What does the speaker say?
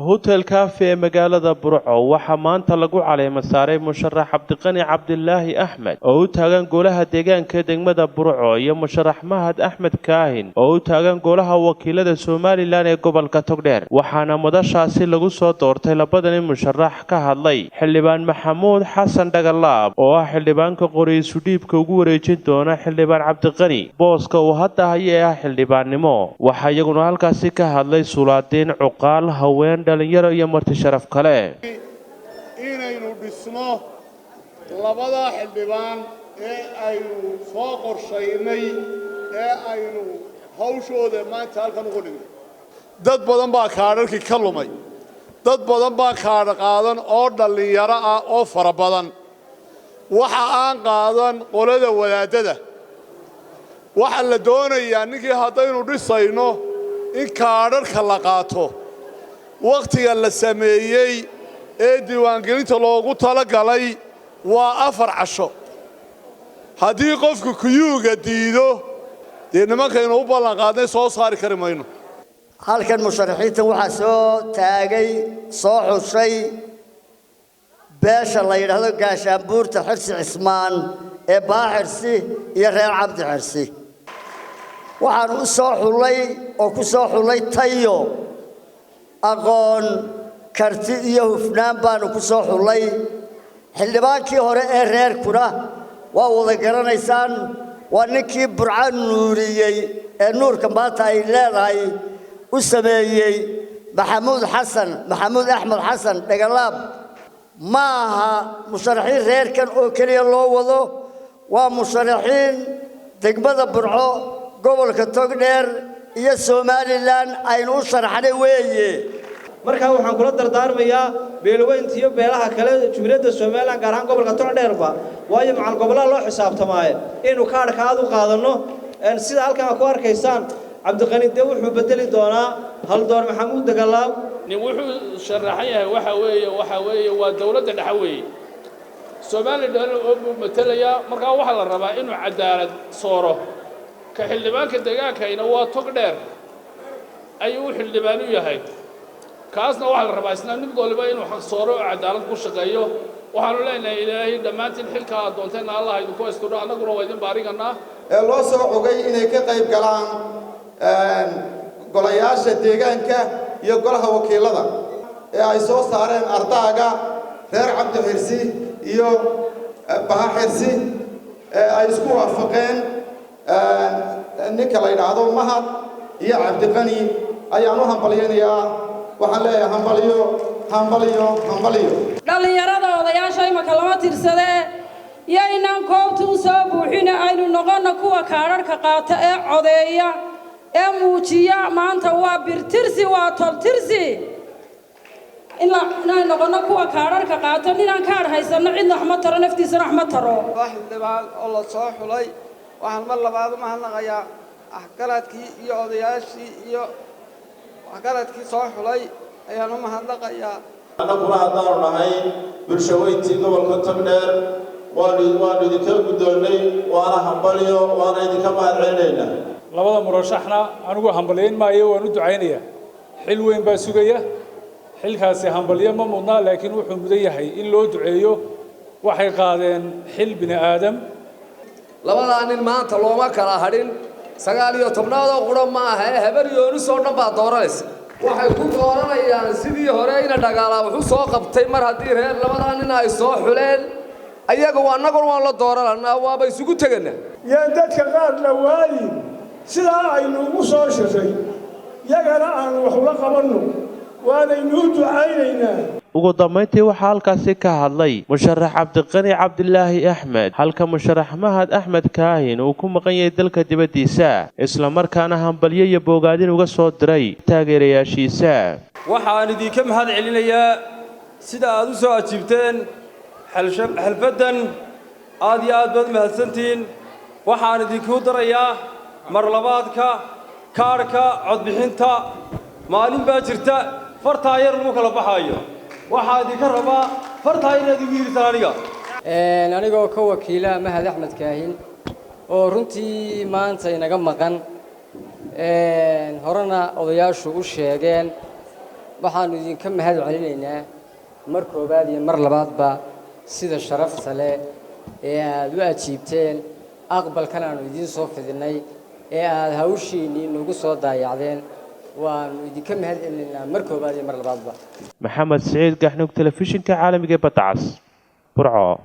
hotel cafe magaalada Burco waxaa maanta lagu caleema saaray musharax Cabdiqani Cabdilaahi Axmed oo u taagan golaha deegaanka degmada Burco iyo musharax Mahad Axmed Kaahin oo u taagan golaha wakiilada Soomaaliland ee gobolka Togdheer waxaana madashaasi lagu soo doortay labadan musharax ka hadlay xildhibaan Maxamuud Xasan Dhagalaab oo ah xildhibaanka qoriisu dhiibka ugu wareejin doona xildhibaan Cabdiqani booska uu hadda hayay xildhibaannimo waxa iyaguna halkaasi ka hadlay Sulaadin Cuqaal haween dhalinyaro iyo marti sharaf kale inaynu dhisno labada xildhibaan ee aynu soo qorshaynay ee aynu hawshooda maanta halkan ugu dhignay dad badan baa kaadharkii ka lumay dad badan baa kaadh qaadan oo dhalinyaro ah oo fara badan waxa aan qaadan qolada wadaadada waxa la doonayaa ninkii haddaynu dhisayno in kaadharka la qaato waqtiga la sameeyay ee diiwaangelinta loogu talagalay waa 4 casho haddii qofku kuyuuga diido dee nimankaynu u ballan qaadnay soo saari kari mayno halkan musharaxiinta waxaa soo taagay soo xushay beesha la yidhaahdo gaashaanbuurta xirsi cismaan ee baaxirsi iyo reer cabdi xirsi waxaan u soo xulay oo ku soo xulay tayo aqoon karti iyo hufnaan baanu ku soo xulay xildhibaankii hore ee reerkuna waa wada garanaysaan waa ninkii burcaan nuuriyey ee nuurka maanta ay leedahay u sameeyey maxamuud axmed xasan dhagalaab ma aha musharaxiin reerkan oo keliya loo wado waa musharaxiin degmada Burco gobolka Togdheer iyo Soomaaliland aynu u sharaxnay weeye markaa waxaan kula dardaarmayaa beelaweynta iyo beelaha kale Jumhuuriyadda Soomaaliland gaar ahaan gobolka Togdheerba waayo macal gobolada loo xisaabtamaayo inuu kaadhka aad u qaadano sida halkan ku arkaysaan Cabdiqani de wuxuu bedeli doonaa hal door Maxamuud Dhagalaab nin wuxuu sharaxay waxa weeye waa dawladda dhexe weeye Soomaaliland oo matalaya markaa waxa la rabaa inuu cadaalad sooro ka xildhibaanka deegaankayna waa Togdheer ayuu xildhibaan u yahay kaasna waxa la rabaa isna mid waliba inuu xaq sooro oo cadaalad ku shaqeeyo waxaanu leenahay ilaahay dhamaantiin xilka aad doonteen Allah idinku asturo anaguna waa idin baariganaa ee loo soo xogay inay ka qayb galaan golayaasha deegaanka iyo golaha wakiilada ee ay soo saareen ardaaga reer Cabdi Xirsi iyo Baha Xirsi ee ay isku waafaqeen ninka la yiraahdo Mahad iyo Cabdiqani ayaan u hambalyeeyaa waxaan leeyahay hambaliyo dhalinyarada odayaasha imaka lama tirsade yaynaan koobta u soo buuxina aynu noqono kuwa kaadharka qaata ee codeeya ee muujiya maanta waa birtirsi waa toltirsi inaan noqono kuwa kaadharka qaata ninaan kaadh haysano cidna wax ma taro naftiisana wax ma taro xildhibaan oo la soo xulay waxaan mar labaad u mahadnaqayaa axgaradkii iyo odayaashii iyo axgaradkii soo xulay ayaan u mahadnaqayaa anaguna haddaanu nahay bulshaweyntii gobolka Togdheer waan idinka guddoonnay waana hambaliyo waana idinka mahadcelinaynaa labada murashaxna anigu hambaliyeyn maayo waan u ducaynayaa xil weyn baa sugaya xilkaasi hambaliyo ma mudna laakiin wuxuu mudan yahay in loo duceeyo waxay qaadeen xil bini aadam labada nin maanta looma kala hadhin 19 qura ma aha habar yoonis oo dhan baa dooranaysa waxay ku dooranayaan sidii hore ina Dhagalaab wuxuu soo qabtay mar haddii reer labada nin ay soo xuleen ayaga waan la dooranaa waaba isugu tagana yaan dadka qaar la waayin sida aynu ugu soo shaqay yagana aan wax la qabanno waanaynu ducaynaynaa ugu dambeyntii waxaa halkaasi ka hadlay musharax Cabdiqani Cabdilaahi Axmed halka musharax Mahad Axmed Kaahin uu ku maqan yahay dalka dibadiisa isla markaana hambalyo iyo bogaadin uga soo diray taageerayaashiisa waxaan idinka mahad celinayaa sida aad u soo ajiibteen xalfadan aad iyo aad baad mahadsantiin waxaan idinku darayaa mar labaadka kaarka codbixinta maalin baa jirta fartaa yar lagu kala baxayo waxaa idinka rabaa fartaa inaad igu yirtaan anigoo ka wakiila Mahad Axmed Kaahin oo runtii maanta inaga maqan horena odayaashu u sheegeen waxaanu idinka mahad celinaynaa mar koobaad iyo mar labaadba sida sharafta leh ee aad u ajiibteen aqbalkan aanu idiin soo fidinay ee aad hawshiinii nagu soo daayacdeen waanu idinka mahad celinaynaa mar koobaad iyo mar labaadba maxamed saciid gaxnug telefishinka caalamiga badda cas burco